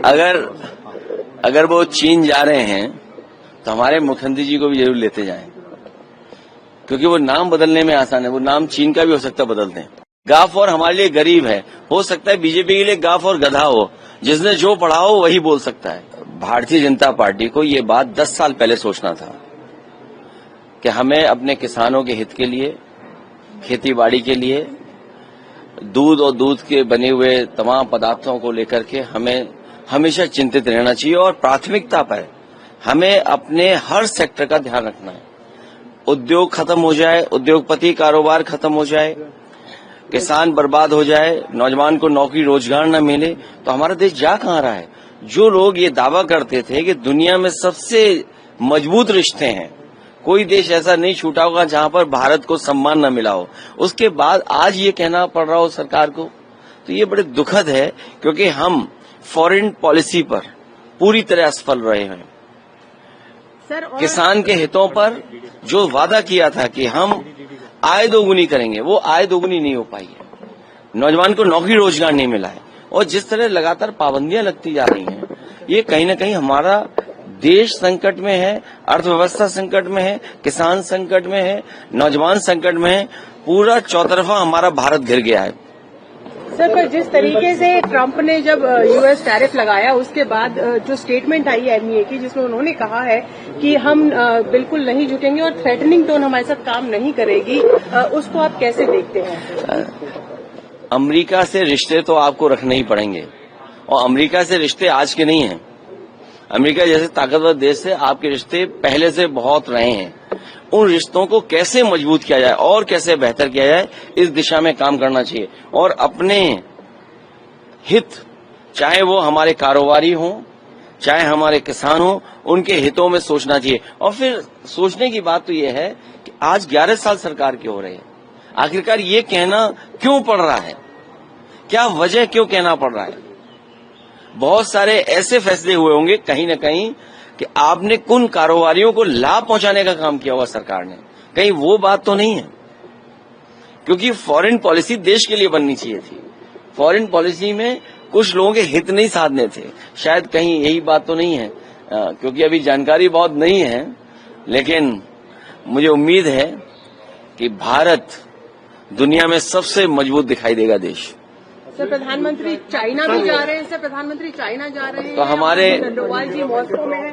अगर वो चीन जा रहे हैं तो हमारे मुख्यमंत्री जी को भी जरूर लेते जाएं, क्योंकि वो नाम बदलने में आसान है। वो नाम चीन का भी हो सकता है बदल दें। गाफ और हमारे लिए गरीब है, हो सकता है बीजेपी के लिए गाफ और गधा हो, जिसने जो पढ़ा हो वही बोल सकता है। भारतीय जनता पार्टी को ये बात 10 साल पहले सोचना था कि हमें अपने किसानों के हित के लिए, खेतीबाड़ी के लिए, दूध और दूध के बने हुए तमाम पदार्थों को लेकर के हमें हमेशा चिंतित रहना चाहिए और प्राथमिकता पर हमें अपने हर सेक्टर का ध्यान रखना है। उद्योग खत्म हो जाए, उद्योगपति कारोबार खत्म हो जाए, किसान बर्बाद हो जाए, नौजवान को नौकरी रोजगार न मिले तो हमारा देश जा कहां रहा है। जो लोग ये दावा करते थे कि दुनिया में सबसे मजबूत रिश्ते हैं, कोई देश ऐसा नहीं छूटा होगा जहां पर भारत को सम्मान न मिला हो, उसके बाद आज ये कहना पड़ रहा हो सरकार को, तो ये बड़े दुखद है। क्योंकि हम फॉरेन पॉलिसी पर पूरी तरह असफल रहे हैं। किसान के हितों पर जो वादा किया था कि हम आय दोगुनी करेंगे, वो आय दोगुनी नहीं हो पाई है। नौजवान को नौकरी रोजगार नहीं मिला है और जिस तरह लगातार पाबंदियां लगती जा रही हैं, ये कहीं न कहीं हमारा देश संकट में है, अर्थव्यवस्था संकट में है, किसान संकट में है, नौजवान संकट में है, पूरा चौतरफा हमारा भारत घिर गया है। सर, पर जिस तरीके से ट्रंप ने जब यूएस टैरिफ लगाया उसके बाद जो स्टेटमेंट आई है एमईए की, जिसमें उन्होंने कहा है कि हम बिल्कुल नहीं झुकेंगे और थ्रेटनिंग टोन हमारे साथ काम नहीं करेगी, उसको आप कैसे देखते हैं? अमेरिका से रिश्ते तो आपको रखने ही पड़ेंगे और अमेरिका से रिश्ते आज के नहीं हैं। अमेरिका जैसे ताकतवर देश से आपके रिश्ते पहले से बहुत रहे हैं। उन रिश्तों को कैसे मजबूत किया जाए और कैसे बेहतर किया जाए, इस दिशा में काम करना चाहिए और अपने हित, चाहे वो हमारे कारोबारी हों, चाहे हमारे किसान हों, उनके हितों में सोचना चाहिए। और फिर सोचने की बात तो ये है कि आज 11 साल सरकार की हो रही है, आखिरकार ये कहना क्यों पड़ रहा है, क्या वजह क्यों कहना पड़ रहा है? बहुत सारे ऐसे फैसले हुए होंगे कहीं न कहीं कि आपने कुन कारोबारियों को लाभ पहुंचाने का काम किया हुआ सरकार ने, कहीं वो बात तो नहीं है। क्योंकि फॉरेन पॉलिसी देश के लिए बननी चाहिए थी, फॉरेन पॉलिसी में कुछ लोगों के हित नहीं साधने थे, शायद कहीं यही बात तो नहीं है। क्योंकि अभी जानकारी बहुत नहीं है, लेकिन मुझे उम्मीद है कि भारत दुनिया में सबसे मजबूत दिखाई देगा देश। सर, प्रधानमंत्री चाइना भी जा रहे हैं। सर, प्रधानमंत्री चाइना जा रहे हैं तो हमारे डोवाल जी मॉस्को में है।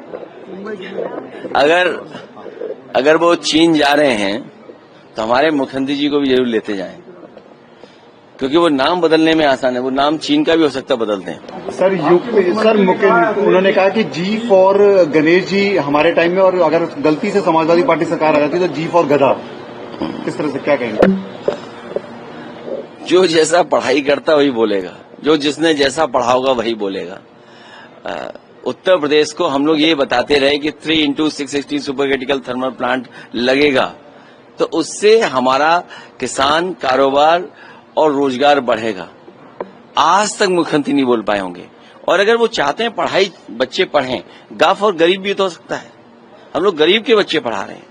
अगर वो चीन जा रहे हैं तो हमारे मुख्यमंत्री जी को भी जरूर लेते जाएं, क्योंकि वो नाम बदलने में आसान है। वो नाम चीन का भी हो सकता है बदल दें। सर, उन्होंने कहा कि जी फॉर गणेश जी हमारे टाइम में, और अगर गलती से समाजवादी पार्टी सरकार आ जाती तो जी फॉर गधा, किस तरह से क्या कहेंगे? जो जैसा पढ़ाई करता वही बोलेगा, जो जिसने जैसा पढ़ा होगा वही बोलेगा। उत्तर प्रदेश को हम लोग ये बताते रहे कि 3x660 super critical thermal plant लगेगा, तो उससे हमारा किसान, कारोबार और रोजगार बढ़ेगा। आज तक मुख्यमंत्री नहीं बोल पाए होंगे। और अगर वो चाहते हैं पढ़ाई बच्चे पढ़ें, गाफ और गरीब भी तो हो सकता है। हम लोग गरीब के बच्चे पढ़ा रहे हैं,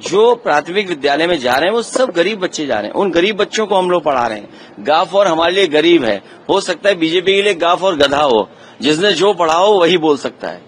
जो प्राथमिक विद्यालय में जा रहे हैं वो सब गरीब बच्चे जा रहे हैं, उन गरीब बच्चों को हम लोग पढ़ा रहे हैं। गाफ और हमारे लिए गरीब है, हो सकता है बीजेपी के लिए गाफ और गधा हो, जिसने जो पढ़ा हो वही बोल सकता है।